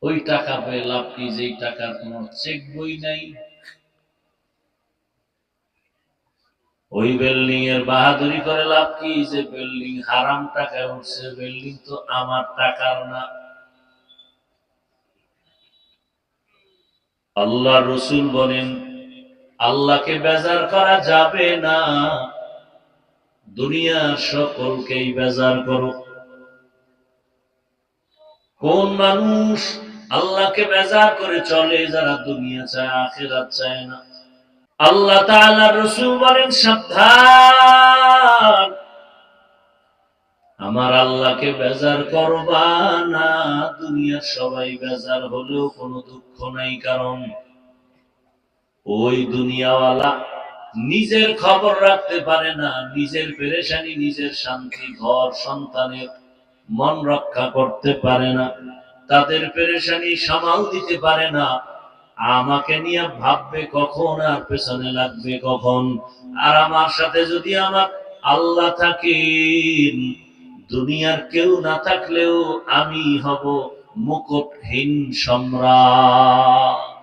ওই টাকা পেয়ে লাভ কি, যেই টাকার কোন চেক বই নাই। ওই বিল্ডিং এর বাহাদুরি করে লাভ কি, যে বিল্ডিং হারাম টাকায় উঠছে, বিল্ডিং তো আমার টাকার না। আল্লাহ রসুল বলেন আল্লাহকে বেজার করা যাবে না, দুনিয়ার সকলকেই বেজার করো। কোন মানুষ আল্লাহকে বেজার করে চলে? যারা দুনিয়া চায়, আখিরাত চায় না। আল্লাহ তাআলা রাসূল বলেন সাবধান, আমার আল্লাহকে বেজার করবা না। দুনিয়ার সবাই বেজার হলেও কোনো দুঃখ নাই, কারণ ওই দুনিয়াওয়ালা নিজের খবর রাখতে পারে না, নিজের পেরেশানি, নিজের শান্তি, ঘর সন্তানের মন রক্ষা করতে পারে না, তাদের পেরেশানি সামাল দিতে পারে না। আমাকে নিয়ে ভাববে কখন, আর পেছনে লাগবে কখন। আর আমার সাথে যদি আমার আল্লাহ থাকেন, দুনিয়ার কেউ না থাকলেও আমি হব মুকুটহীন সম্রাট।